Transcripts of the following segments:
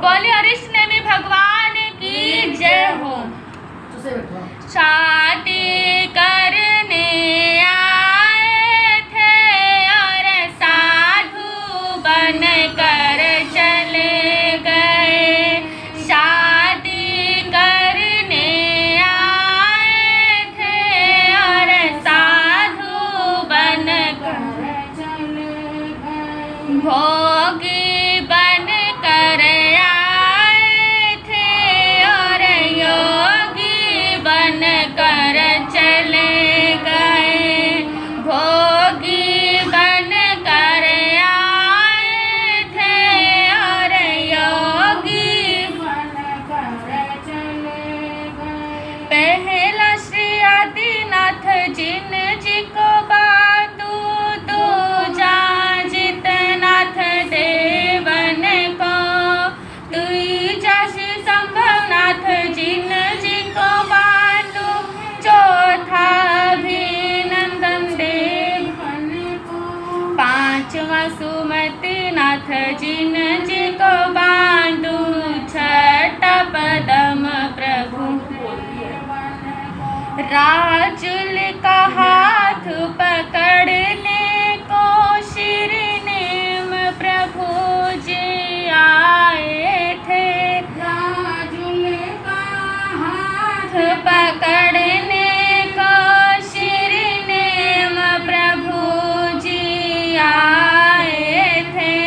बोले कृष्ण में भगवान की जय हो। शादी करने आए थे और साधु बन कर चले गए। शादी करने आए थे और साधु बन कर चले गए। भोगी बन कर आए थे और योगी बन कर चले गए। भोगी बन कर आए थे और योगी बन कर चले गए। पहला श्री आदिनाथ जिन जी को बातू दूजा जितनाथ देवन को। तीजा श्री संभवनाथ जिन जी को बातू चौथा अभिनंदन देवन को। पांचवा सुमतिनाथ जिन जी को बांधु छठा पदम प्रभु। राजुल का हाथ पकड़ने को श्री नेम प्रभु जी आए थे। राजुल का हाथ पकड़ने को श्री नेम प्रभु जी आए थे।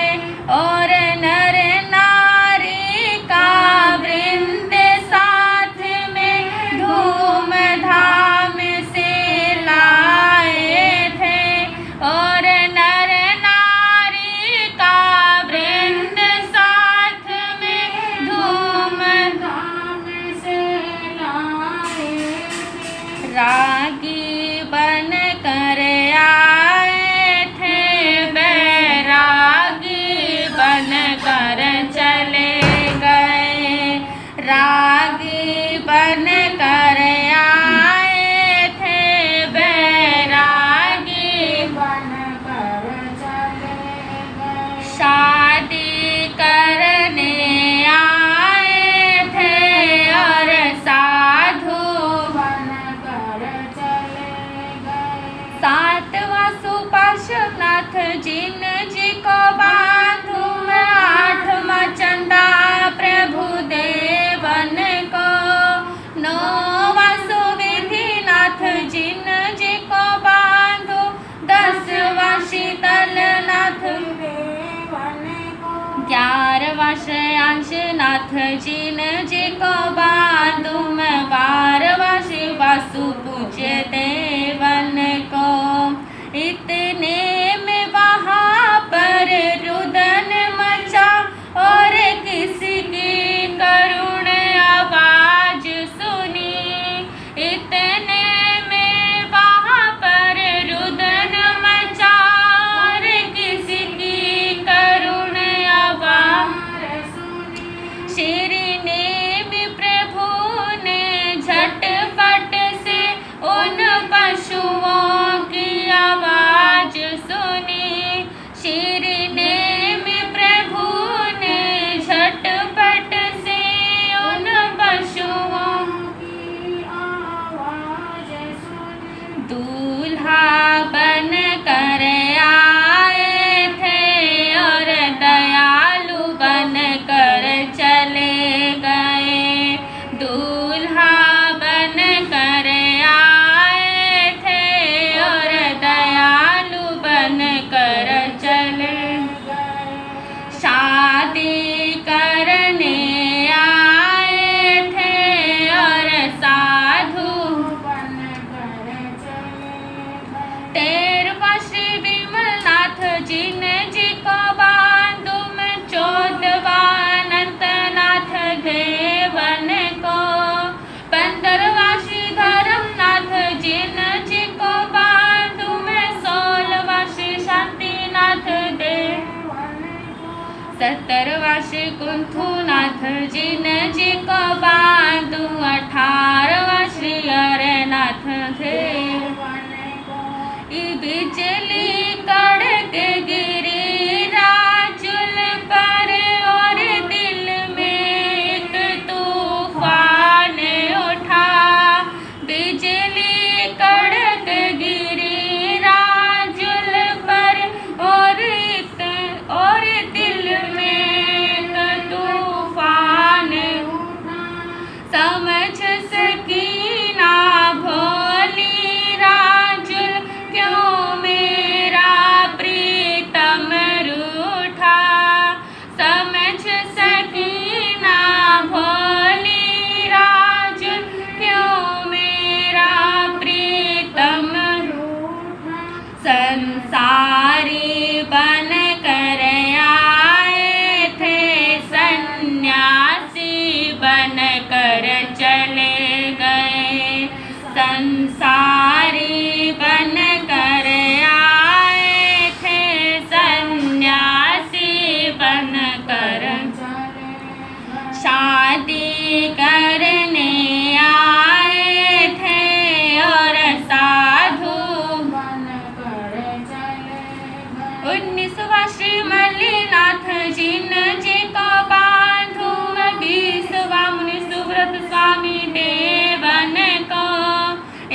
और नर नारी का वृंद साथ में धूम धाम से लाए थे। और नर नारी का वृंद साथ में धूम धाम से लाए थे। रागी बन कर आए थे बैरागी बन कर चले गए। रागी बन कर आए थे बैरागी बन कर चले गए। शादी करने आए थे और साधु बन कर चले गए। सातवां सुपार्श्वनाथ जिन जी को बांधू मैं। आठवां चंदा प्रभु देवन को। नौवां सुविधिनाथ जिन जी को बांधू 10वां शीतलनाथ देवन को। 11वां श्रेयांशनाथ जिन जी को बांधू मैं। 12वां श्री वासु पूज्य देवन को। इतने में वहाँ पर रुदन मचा और किसी की करुण आवाज सुनी। इतने में वहाँ पर रुदन मचा और किसी की करुण आवाज सुनी। श्री नेम प्रभु ने झटपट से उन पशुओं की आवाज सुनी। श्री नेम प्रभु ने झटपट से उन पशुओं की आवाज सुनी। दूल्हा बन कर आए थे और दयालु बन कर चले गए। दूल्हा बन कर आए थे और दयालु बन कर चले गए। शादी करने आए थे और साधु बन कर चले गए। 13वां श्री विमलनाथ जिन जी को बांधू मैं। 14वां अनंतनाथ देवन को। 15वां श्री धर्मनाथ जिन जी को बांधू मैं। 16वां श्री शांतिनाथ देवन को। 17वां श्री कुंथुनाथ जिन जी को बांधू। 18वां श्री हरनाथ देवन को। बिजली कड़क गिरी राजुल पर और दिल में सन्यासी बनकर चले गए, संसारी बनकर आए थे, सन्यासी बनकर शादी करने आए थे और साधु बनकर चले गए। 19वां श्री मल्लीनाथ जी को बांधू, 20वां मुनि सुव्रत स्वामी देवन को,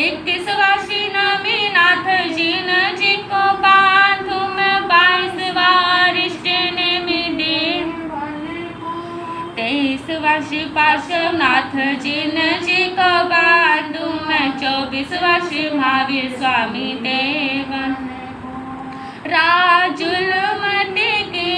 21वां श्री नमीनाथ जी को बांधू, 22वां अरिष्ट नेमि देवन को, 23वां श्री पार्श्वनाथ जी को बांधू, 24वां श्री महावीर स्वामी देवन। राजुलमती की